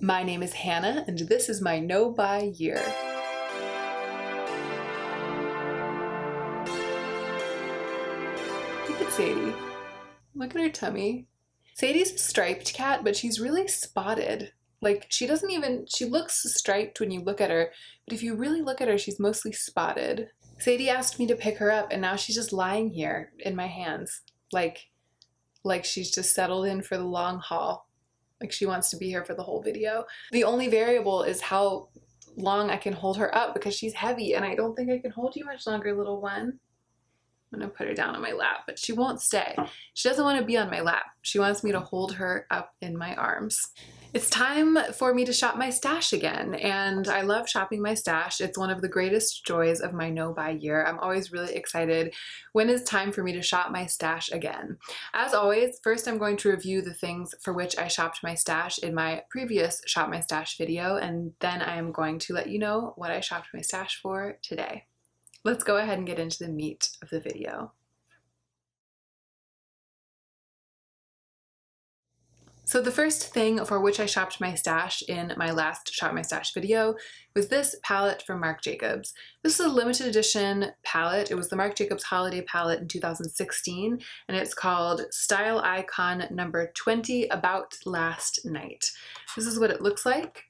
My name is Hannah, and this is my no-buy year. Look at Sadie. Look at her tummy. Sadie's a striped cat, but she's really spotted. Like, she looks striped when you look at her, but if you really look at her, she's mostly spotted. Sadie asked me to pick her up, and now she's just lying here in my hands. Like she's just settled in for the long haul. Like she wants to be here for the whole video. The only variable is how long I can hold her up because she's heavy and I don't think I can hold you much longer, little one. I'm gonna put her down on my lap, but she won't stay. She doesn't want to be on my lap. She wants me to hold her up in my arms. It's time for me to shop my stash again, and I love shopping my stash. It's one of the greatest joys of my no-buy year. I'm always really excited when it's time for me to shop my stash again. As always, first I'm going to review the things for which I shopped my stash in my previous Shop My Stash video, and then I am going to let you know what I shopped my stash for today. Let's go ahead and get into the meat of the video. So the first thing for which I shopped my stash in my last Shop My Stash video was this palette from Marc Jacobs. This is a limited edition palette. It was the Marc Jacobs Holiday palette in 2016, and it's called Style Eye-Con number 20, About Last Night. This is what it looks like.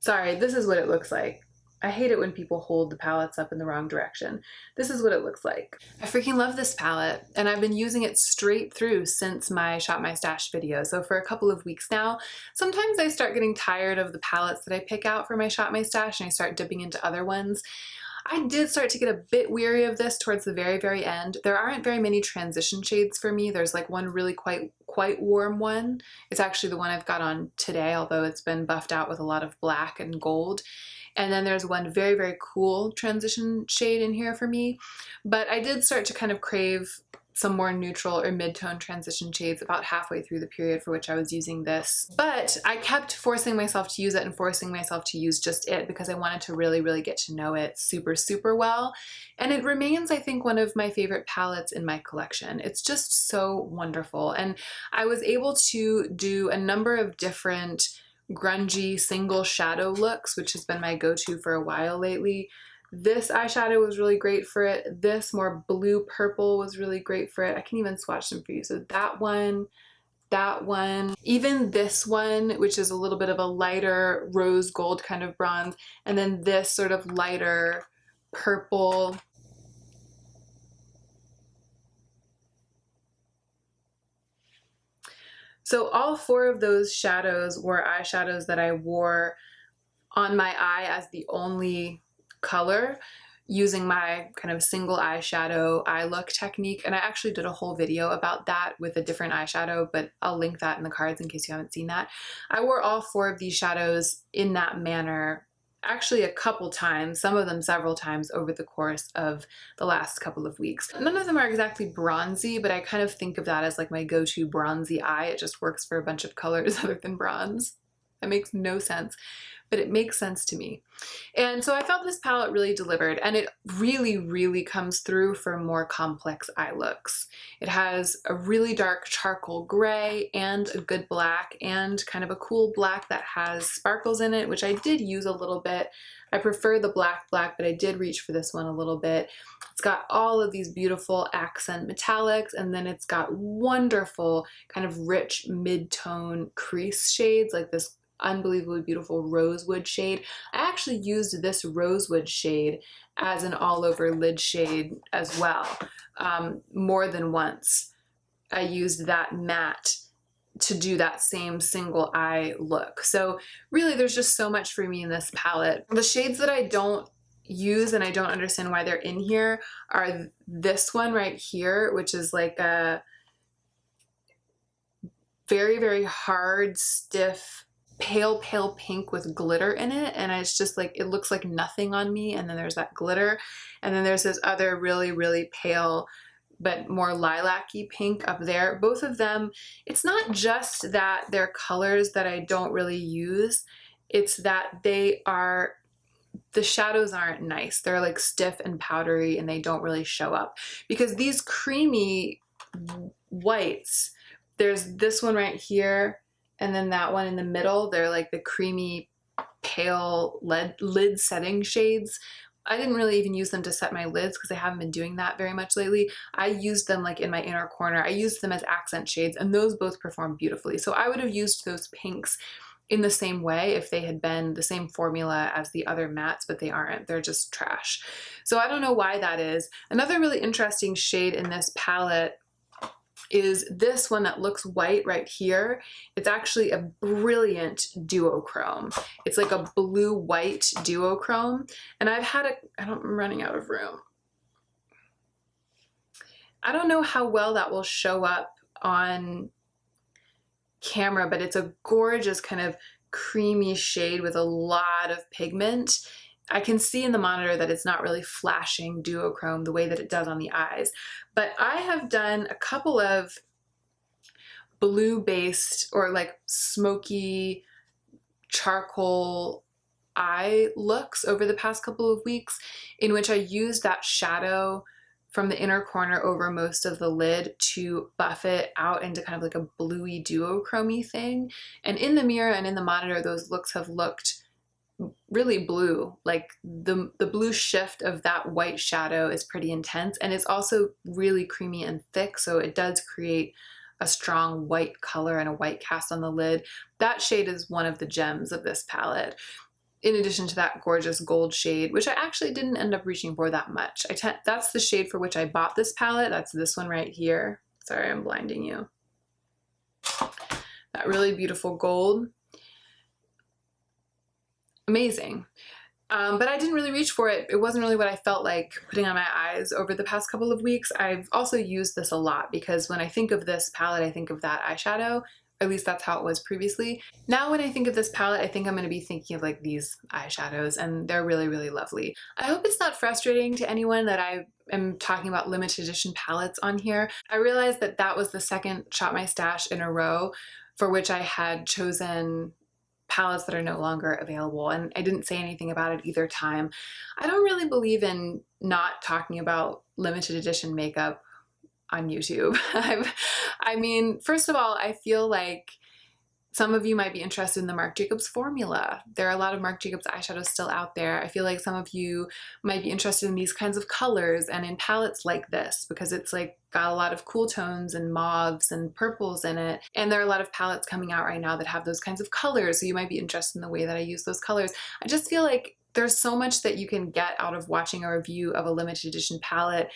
Sorry, this is what it looks like. I hate it when people hold the palettes up in the wrong direction. This is what it looks like. I freaking love this palette, and I've been using it straight through since my Shop My Stash video. So for a couple of weeks now, sometimes I start getting tired of the palettes that I pick out for my Shop My Stash and I start dipping into other ones. I did start to get a bit weary of this towards the very, very end. There aren't very many transition shades for me. There's like one really quite warm one. It's actually the one I've got on today, although it's been buffed out with a lot of black and gold. And then there's one very, very cool transition shade in here for me. But I did start to kind of crave some more neutral or mid-tone transition shades about halfway through the period for which I was using this. But I kept forcing myself to use it and forcing myself to use just it because I wanted to really, really get to know it super, super well. And it remains, I think, one of my favorite palettes in my collection. It's just so wonderful. And I was able to do a number of different grungy single shadow looks, which has been my go-to for a while lately. This eyeshadow was really great for it. This more blue purple was really great for it. I can even swatch them for you. So that one, even this one, which is a little bit of a lighter rose gold kind of bronze, and then this sort of lighter purple. So all four of those shadows were eyeshadows that I wore on my eye as the only color using my kind of single eyeshadow eye look technique. And I actually did a whole video about that with a different eyeshadow, but I'll link that in the cards in case you haven't seen that. I wore all four of these shadows in that manner actually a couple times, some of them several times over the course of the last couple of weeks. None of them are exactly bronzy, but I kind of think of that as like my go-to bronzy eye. It just works for a bunch of colors other than bronze. That makes no sense, but it makes sense to me. And so I felt this palette really delivered, and it really, really comes through for more complex eye looks. It has a really dark charcoal gray and a good black and kind of a cool black that has sparkles in it, which I did use a little bit. I prefer the black, but I did reach for this one a little bit. It's got all of these beautiful accent metallics, and then it's got wonderful kind of rich mid-tone crease shades like this unbelievably beautiful rosewood shade. I actually used this rosewood shade as an all-over lid shade as well, more than once. I used that matte to do that same single eye look. So really there's just so much for me in this palette. The shades that I don't use and I don't understand why they're in here are this one right here, which is like a very, very hard, stiff, pale pink with glitter in it, and it's just like, it looks like nothing on me, and then there's that glitter, and then there's this other really, really pale but more lilac-y pink up there. Both of them, it's not just that they're colors that I don't really use, it's that the shadows aren't nice. They're like stiff and powdery and they don't really show up. Because these creamy whites, there's this one right here and then that one in the middle, they're like the creamy pale lid setting shades. I didn't really even use them to set my lids because I haven't been doing that very much lately. I used them like in my inner corner. I used them as accent shades, and those both perform beautifully. So I would have used those pinks in the same way if they had been the same formula as the other mattes, but they aren't. They're just trash. So I don't know why that is. Another really interesting shade in this palette is this one that looks white right here. It's actually a brilliant duochrome. It's like a blue-white duochrome. And I'm running out of room. I don't know how well that will show up on camera, but it's a gorgeous kind of creamy shade with a lot of pigment. I can see in the monitor that it's not really flashing duochrome the way that it does on the eyes, but I have done a couple of blue-based or like smoky charcoal eye looks over the past couple of weeks in which I used that shadow from the inner corner over most of the lid to buff it out into kind of like a bluey duochrome-y thing. And in the mirror and in the monitor, those looks have looked really blue. Like the blue shift of that white shadow is pretty intense, and it's also really creamy and thick, so it does create a strong white color and a white cast on the lid. That shade is one of the gems of this palette, in addition to that gorgeous gold shade, which I actually didn't end up reaching for that much. That's the shade for which I bought this palette. That's this one right here. Sorry, I'm blinding you. That really beautiful gold. Amazing. But I didn't really reach for it. It wasn't really what I felt like putting on my eyes over the past couple of weeks. I've also used this a lot because when I think of this palette, I think of that eyeshadow. At least that's how it was previously. Now when I think of this palette, I think I'm going to be thinking of like these eyeshadows, and they're really, really lovely. I hope it's not frustrating to anyone that I am talking about limited edition palettes on here. I realized that that was the second Shop My Stash in a row for which I had chosen palettes that are no longer available, and I didn't say anything about it either time. I don't really believe in not talking about limited edition makeup on YouTube. I mean, first of all, I feel like some of you might be interested in the Marc Jacobs formula. There are a lot of Marc Jacobs eyeshadows still out there. I feel like some of you might be interested in these kinds of colors and in palettes like this because it's like got a lot of cool tones and mauves and purples in it. And there are a lot of palettes coming out right now that have those kinds of colors, so you might be interested in the way that I use those colors. I just feel like there's so much that you can get out of watching a review of a limited edition palette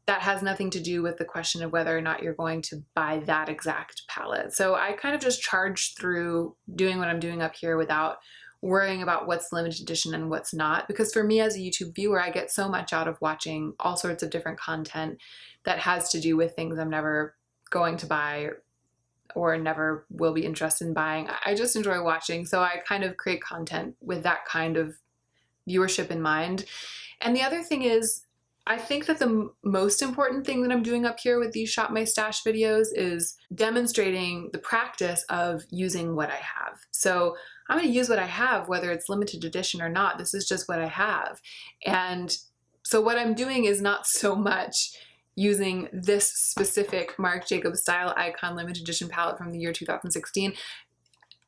that has nothing to do with the question of whether or not you're going to buy that exact palette. So I kind of just charged through doing what I'm doing up here without worrying about what's limited edition and what's not. Because for me as a YouTube viewer, I get so much out of watching all sorts of different content that has to do with things I'm never going to buy or never will be interested in buying. I just enjoy watching, so I kind of create content with that kind of viewership in mind. And the other thing is, I think that the most important thing that I'm doing up here with these Shop My Stash videos is demonstrating the practice of using what I have. So I'm going to use what I have, whether it's limited edition or not. This is just what I have. And so what I'm doing is not so much using this specific Marc Jacobs Style Eye-Con limited edition palette from the year 2016.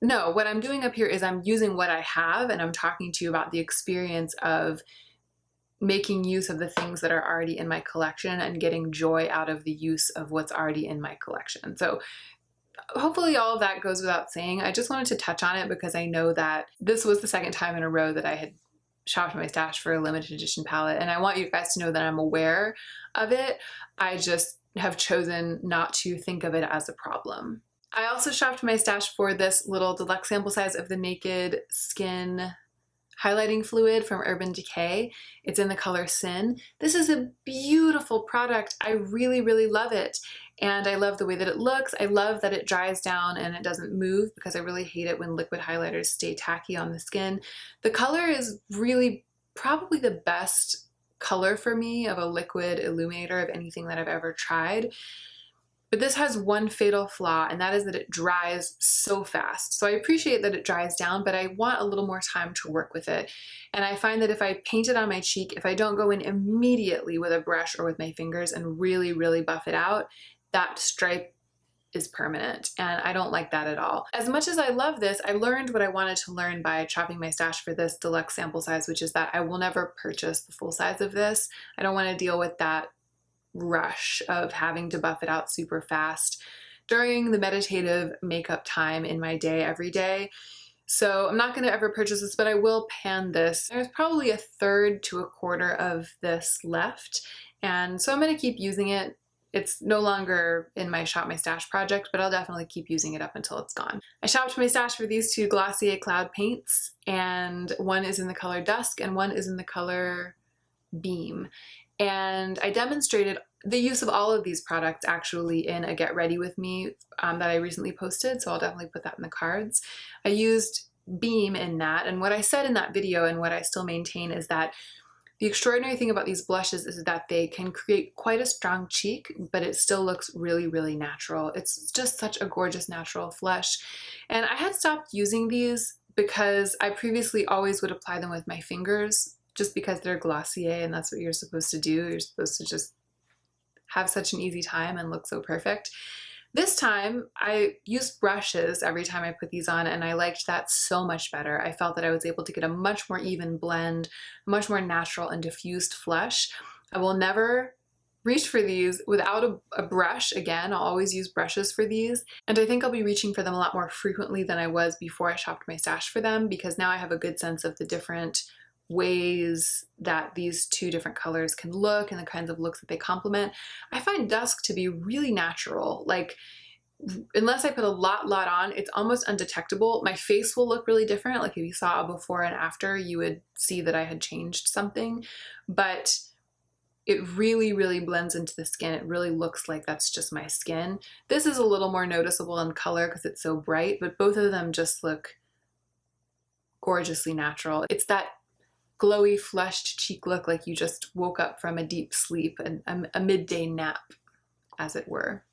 No, what I'm doing up here is I'm using what I have, and I'm talking to you about the experience of making use of the things that are already in my collection and getting joy out of the use of what's already in my collection. So hopefully all of that goes without saying. I just wanted to touch on it because I know that this was the second time in a row that I had shopped my stash for a limited edition palette, and I want you guys to know that I'm aware of it. I just have chosen not to think of it as a problem. I also shopped my stash for this little deluxe sample size of the Naked Skin highlighting fluid from Urban Decay. It's in the color Sin. This is a beautiful product. I really, really love it. And I love the way that it looks. I love that it dries down and it doesn't move because I really hate it when liquid highlighters stay tacky on the skin. The color is really probably the best color for me of a liquid illuminator of anything that I've ever tried. But this has one fatal flaw, and that is that it dries so fast. So I appreciate that it dries down, but I want a little more time to work with it. And I find that if I paint it on my cheek, if I don't go in immediately with a brush or with my fingers and really, really buff it out, that stripe is permanent, and I don't like that at all. As much as I love this, I learned what I wanted to learn by shopping my stash for this deluxe sample size, which is that I will never purchase the full size of this. I don't want to deal with that rush of having to buff it out super fast during the meditative makeup time in my day every day. So I'm not going to ever purchase this, but I will pan this. There's probably a third to a quarter of this left, and so I'm going to keep using it. It's no longer in my Shop My Stash project, but I'll definitely keep using it up until it's gone. I shopped my stash for these two Glossier Cloud paints, and one is in the color Dusk and one is in the color Beam. And I demonstrated the use of all of these products actually in a Get Ready With Me that I recently posted, so I'll definitely put that in the cards. I used Beam in that, and what I said in that video and what I still maintain is that the extraordinary thing about these blushes is that they can create quite a strong cheek, but it still looks really, really natural. It's just such a gorgeous natural flush. And I had stopped using these because I previously always would apply them with my fingers just because they're Glossier and that's what you're supposed to do. You're supposed to just have such an easy time and look so perfect. This time I used brushes every time I put these on, and I liked that so much better. I felt that I was able to get a much more even blend, much more natural and diffused flush. I will never reach for these without a brush again. I'll always use brushes for these, and I think I'll be reaching for them a lot more frequently than I was before I shopped my stash for them, because now I have a good sense of the different ways that these two different colors can look and the kinds of looks that they complement. I find Dusk to be really natural. Like, unless I put a lot on, it's almost undetectable. My face will look really different. Like if you saw a before and after, you would see that I had changed something, but it really, really blends into the skin. It really looks like that's just my skin. This is a little more noticeable in color because it's so bright, but both of them just look gorgeously natural. It's that glowy, flushed cheek look like you just woke up from a deep sleep, and a midday nap, as it were.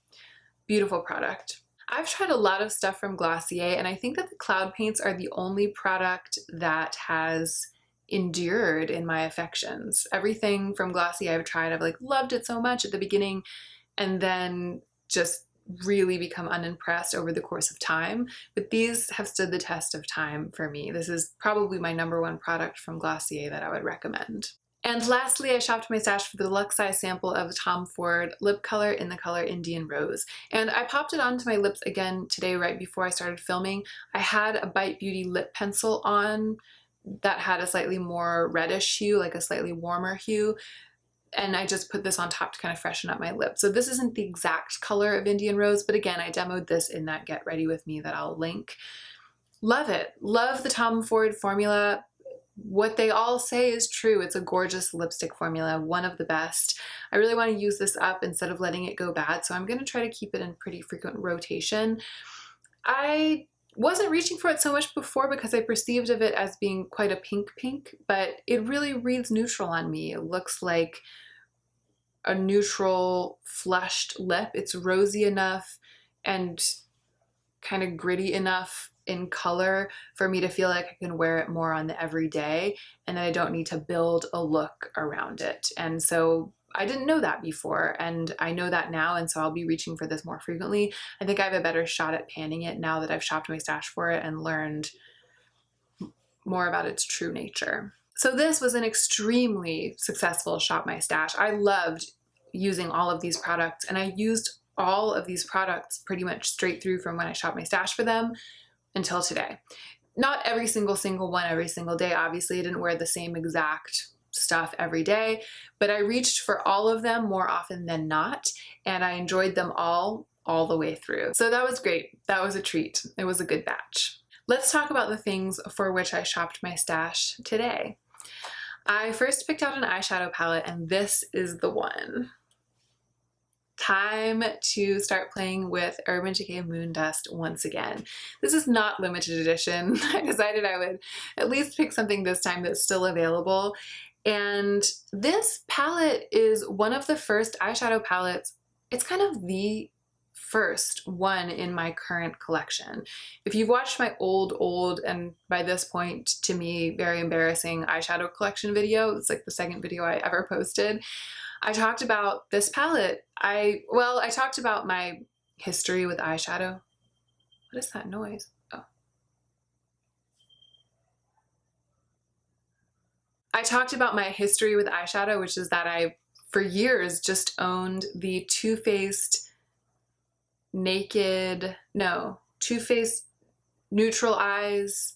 Beautiful product. I've tried a lot of stuff from Glossier, and I think that the Cloud paints are the only product that has endured in my affections. Everything from Glossier I've tried, I've like loved it so much at the beginning, and then just really become unimpressed over the course of time, but these have stood the test of time for me. This is probably my #1 product from Glossier that I would recommend. And lastly, I shopped my stash for the deluxe size sample of the Tom Ford lip color in the color Indian Rose. And I popped it onto my lips again today right before I started filming. I had a Bite Beauty lip pencil on that had a slightly more reddish hue, like a slightly warmer hue, and I just put this on top to kind of freshen up my lips. So this isn't the exact color of Indian Rose, but again, I demoed this in that Get Ready With Me that I'll link. Love it. Love the Tom Ford formula. What they all say is true. It's a gorgeous lipstick formula, one of the best. I really want to use this up instead of letting it go bad, so I'm going to try to keep it in pretty frequent rotation. I wasn't reaching for it so much before because I perceived of it as being quite a pink, but it really reads neutral on me. It looks like a neutral flushed lip. It's rosy enough and kind of gritty enough in color for me to feel like I can wear it more on the everyday, and that I don't need to build a look around it. And so I didn't know that before, and I know that now, and so I'll be reaching for this more frequently. I think I have a better shot at panning it now that I've shopped my stash for it and learned more about its true nature. So this was an extremely successful Shop My Stash. I loved using all of these products, and I used all of these products pretty much straight through from when I shopped my stash for them until today. Not every single one every single day. Obviously, I didn't wear the same exact stuff every day, but I reached for all of them more often than not, and I enjoyed them all the way through. So that was great. That was a treat. It was a good batch. Let's talk about the things for which I shopped my stash today. I first picked out an eyeshadow palette, and this is the one. Time to start playing with Urban Decay Moon Dust once again. This is not limited edition. I decided I would at least pick something this time that's still available. And this palette is one of the first eyeshadow palettes. It's kind of the first one in my current collection. If you've watched my old, and by this point to me, very embarrassing eyeshadow collection video, it's like the second video I ever posted, I talked about this palette. I talked about my history with eyeshadow. What is that noise? Oh. I talked about my history with eyeshadow, which is that I, for years, just owned the Too Faced Too Faced Neutral Eyes,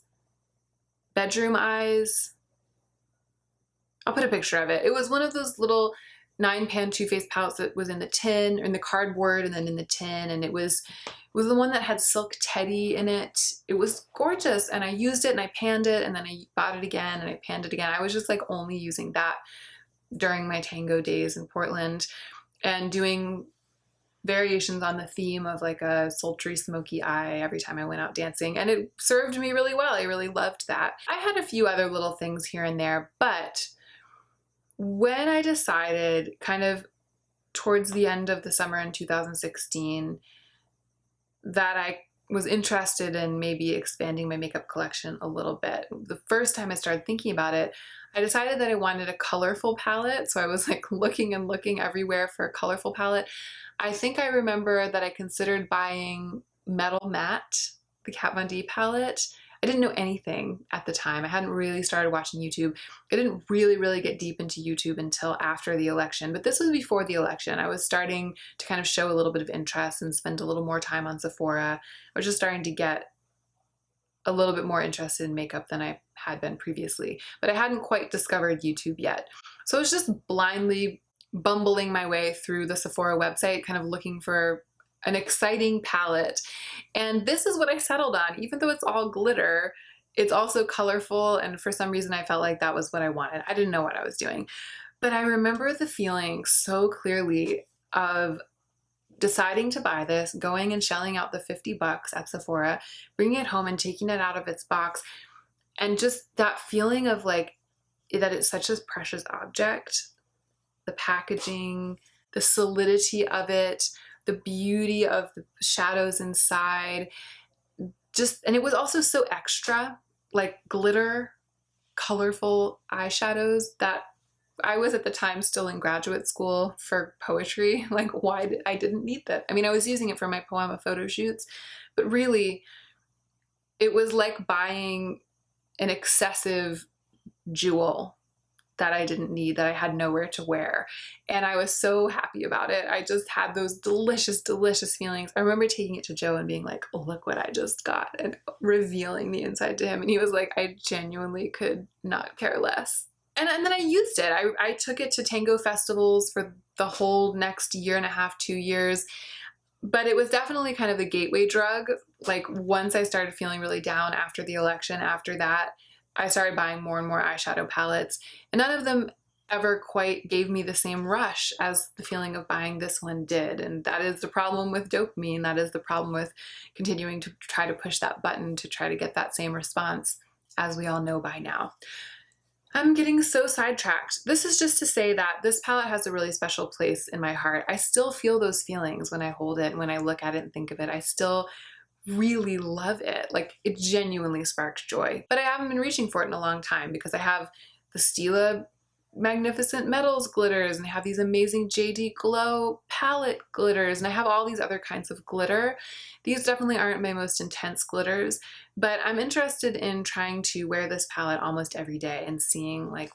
Bedroom Eyes. I'll put a picture of it. It was one of those little 9-pan Too Faced palettes that was in the tin, or in the cardboard, and then in the tin, and it was the one that had Silk Teddy in it. It was gorgeous, and I used it, and I panned it, and then I bought it again, and I panned it again. I was just like only using that during my tango days in Portland, and doing variations on the theme of like a sultry smoky eye every time I went out dancing, and it served me really well. I really loved that. I had a few other little things here and there, but when I decided kind of towards the end of the summer in 2016 that I was interested in maybe expanding my makeup collection a little bit, the first time I started thinking about it, I decided that I wanted a colorful palette. So I was like looking and looking everywhere for a colorful palette. I think I remember that I considered buying Metal Matte, the Kat Von D palette. I didn't know anything at the time. I hadn't really started watching YouTube. I didn't really get deep into YouTube until after the election, but this was before the election. I was starting to kind of show a little bit of interest and spend a little more time on Sephora. I was just starting to get a little bit more interested in makeup than I had been previously, but I hadn't quite discovered YouTube yet. So I was just blindly bumbling my way through the Sephora website, kind of looking for an exciting palette. And this is what I settled on. Even though it's all glitter, it's also colorful, and for some reason I felt like that was what I wanted. I didn't know what I was doing. But I remember the feeling so clearly of deciding to buy this, going and shelling out the 50 bucks at Sephora, bringing it home and taking it out of its box, and just that feeling of like that it's such a precious object. The packaging, the solidity of it, the beauty of the shadows inside, and it was also so extra, like glitter, colorful eyeshadows that I was at the time still in graduate school for poetry. Like, I didn't need that. I mean, I was using it for my poema photo shoots, but really it was like buying an excessive jewel that I didn't need, that I had nowhere to wear. And I was so happy about it. I just had those delicious, delicious feelings. I remember taking it to Joe and being like, oh, look what I just got, and revealing the inside to him. And he was like, I genuinely could not care less. And then I used it. I took it to tango festivals for the whole next year and a half, 2 years. But it was definitely kind of the gateway drug. Like once I started feeling really down after the election, after that, I started buying more and more eyeshadow palettes, and none of them ever quite gave me the same rush as the feeling of buying this one did. And that is the problem with dopamine. That is the problem with continuing to try to push that button to try to get that same response, as we all know by now. I'm getting so sidetracked. This is just to say that this palette has a really special place in my heart. I still feel those feelings when I hold it and when I look at it and think of it. I still really love it. Like, it genuinely sparks joy. But I haven't been reaching for it in a long time because I have the Stila Magnificent Metals glitters, and I have these amazing JD Glow palette glitters, and I have all these other kinds of glitter. These definitely aren't my most intense glitters, but I'm interested in trying to wear this palette almost every day and seeing like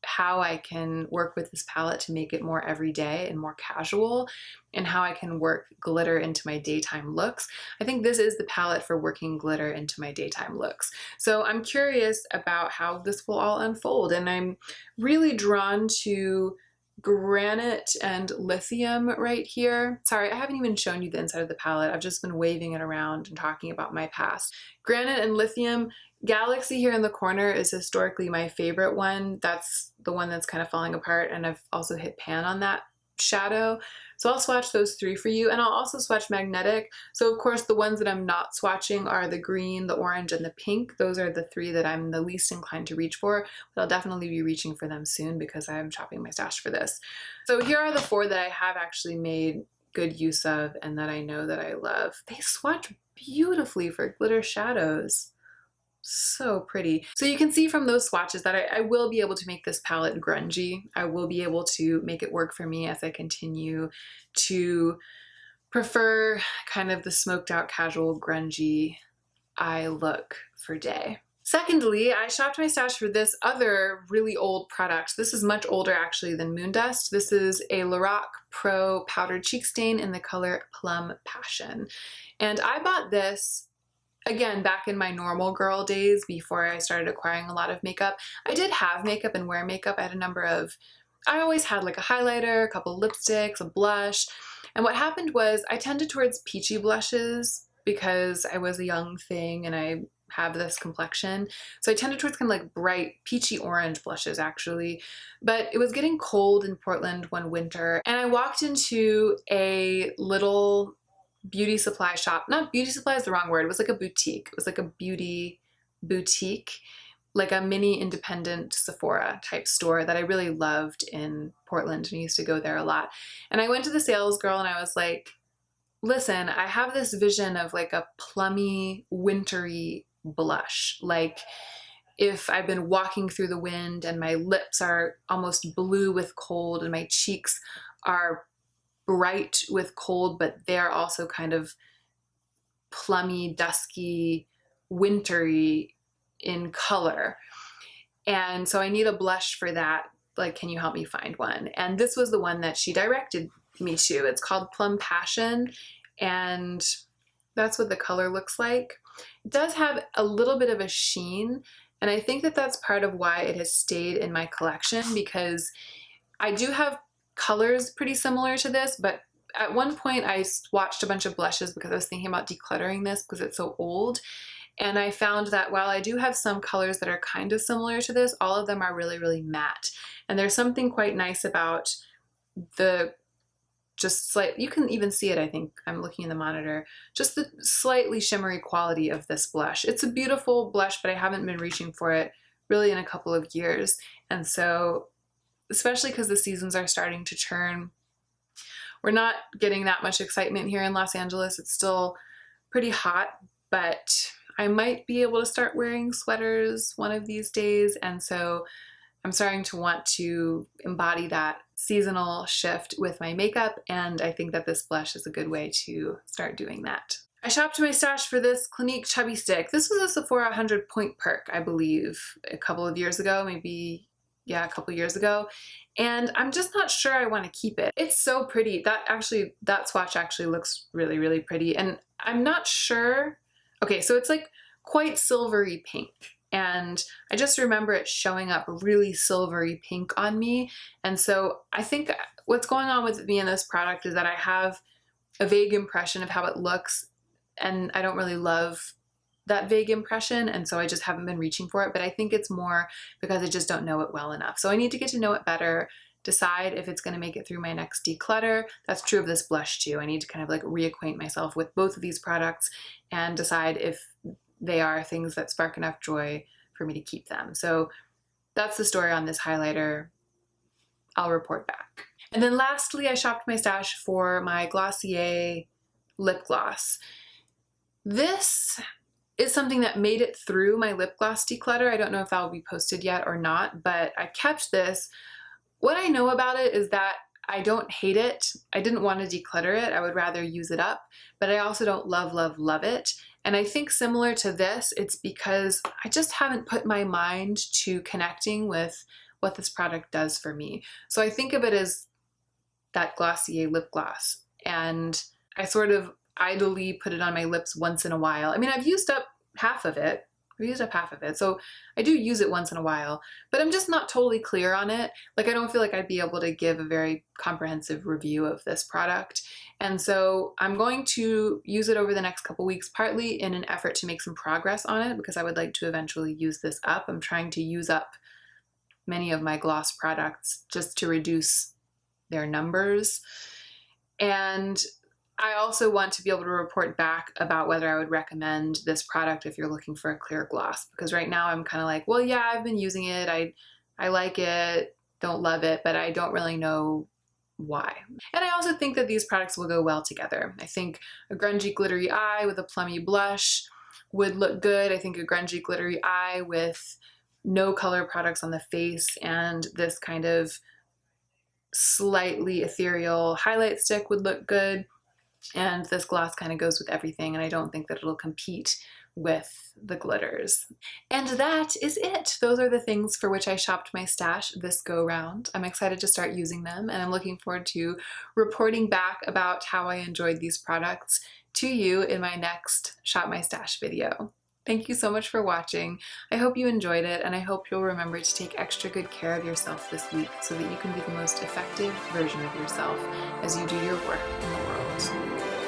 how I can work with this palette to make it more everyday and more casual, and how I can work glitter into my daytime looks. I think this is the palette for working glitter into my daytime looks. So I'm curious about how this will all unfold, and I'm really drawn to Granite and Lithium right here. Sorry, I haven't even shown you the inside of the palette. I've just been waving it around and talking about my past. Granite and Lithium. Galaxy here in the corner is historically my favorite one. That's the one that's kind of falling apart, and I've also hit pan on that shadow. So I'll swatch those three for you, and I'll also swatch Magnetic. So of course the ones that I'm not swatching are the green, the orange, and the pink. Those are the three that I'm the least inclined to reach for, but I'll definitely be reaching for them soon because I'm shopping my stash for this. So here are the four that I have actually made good use of and that I know that I love. They swatch beautifully for glitter shadows. So pretty. So you can see from those swatches that I will be able to make this palette grungy. I will be able to make it work for me as I continue to prefer kind of the smoked out casual grungy eye look for day. Secondly, I shopped my stash for this other really old product. This is much older actually than Moondust. This is a Lorac Pro Powdered Cheek Stain in the color Plum Passion. And I bought this, again, back in my normal girl days before I started acquiring a lot of makeup. I did have makeup and wear makeup. I always had like a highlighter, a couple lipsticks, a blush. And what happened was I tended towards peachy blushes because I was a young thing and I have this complexion. So I tended towards kind of like bright peachy orange blushes actually. But it was getting cold in Portland one winter and I walked into a little beauty supply shop. Not beauty supply is the wrong word. It was like a boutique. It was like a beauty boutique, like a mini independent Sephora type store that I really loved in Portland and I used to go there a lot. And I went to the sales girl and I was like, listen, I have this vision of like a plummy, wintry blush. Like if I've been walking through the wind and my lips are almost blue with cold and my cheeks are bright with cold, but they're also kind of plummy, dusky, wintry in color. And so I need a blush for that. Like, can you help me find one? And this was the one that she directed me to. It's called Plum Passion, and that's what the color looks like. It does have a little bit of a sheen, and I think that that's part of why it has stayed in my collection, because I do have colors pretty similar to this, but at one point I swatched a bunch of blushes because I was thinking about decluttering this because it's so old. And I found that while I do have some colors that are kind of similar to this, all of them are really, really matte. And there's something quite nice about the just slight, you can even see it, I think, I'm looking in the monitor, just the slightly shimmery quality of this blush. It's a beautiful blush, but I haven't been reaching for it really in a couple of years. And so, especially because the seasons are starting to turn, we're not getting that much excitement here in Los Angeles. It's still pretty hot, but I might be able to start wearing sweaters one of these days. And so I'm starting to want to embody that seasonal shift with my makeup, and I think that this blush is a good way to start doing that. I shopped my stash for this Clinique Chubby Stick. This was a Sephora 100 point perk, I believe, a couple of years ago, maybe, yeah, a couple years ago. And I'm just not sure I want to keep it. It's so pretty. That swatch actually looks really, really pretty. And I'm not sure. Okay, so it's like quite silvery pink. And I just remember it showing up really silvery pink on me. And so I think what's going on with me in this product is that I have a vague impression of how it looks, and I don't really love that vague impression, and so I just haven't been reaching for it. But I think it's more because I just don't know it well enough. So I need to get to know it better, decide if it's going to make it through my next declutter. That's true of this blush too. I need to kind of like reacquaint myself with both of these products and decide if they are things that spark enough joy for me to keep them. So that's the story on this highlighter. I'll report back. And then lastly, I shopped my stash for my Glossier lip gloss. This is something that made it through my lip gloss declutter. I don't know if that will be posted yet or not, but I kept this. What I know about it is that I don't hate it. I didn't want to declutter it. I would rather use it up, but I also don't love, love, love it. And I think similar to this, it's because I just haven't put my mind to connecting with what this product does for me. So I think of it as that Glossier lip gloss, and I sort of idly put it on my lips once in a while. I mean, I've used up half of it. So I do use it once in a while, but I'm just not totally clear on it. Like, I don't feel like I'd be able to give a very comprehensive review of this product. And so I'm going to use it over the next couple weeks, partly in an effort to make some progress on it because I would like to eventually use this up. I'm trying to use up many of my gloss products just to reduce their numbers. And I also want to be able to report back about whether I would recommend this product if you're looking for a clear gloss, because right now I'm kind of like, well, yeah, I've been using it. I like it, don't love it, but I don't really know why. And I also think that these products will go well together. I think a grungy glittery eye with a plummy blush would look good. I think a grungy glittery eye with no color products on the face and this kind of slightly ethereal highlight stick would look good. And this gloss kind of goes with everything, and I don't think that it'll compete with the glitters. And that is it. Those are the things for which I shopped my stash this go round. I'm excited to start using them, and I'm looking forward to reporting back about how I enjoyed these products to you in my next Shop My Stash video. Thank you so much for watching. I hope you enjoyed it, and I hope you'll remember to take extra good care of yourself this week so that you can be the most effective version of yourself as you do your work in the world.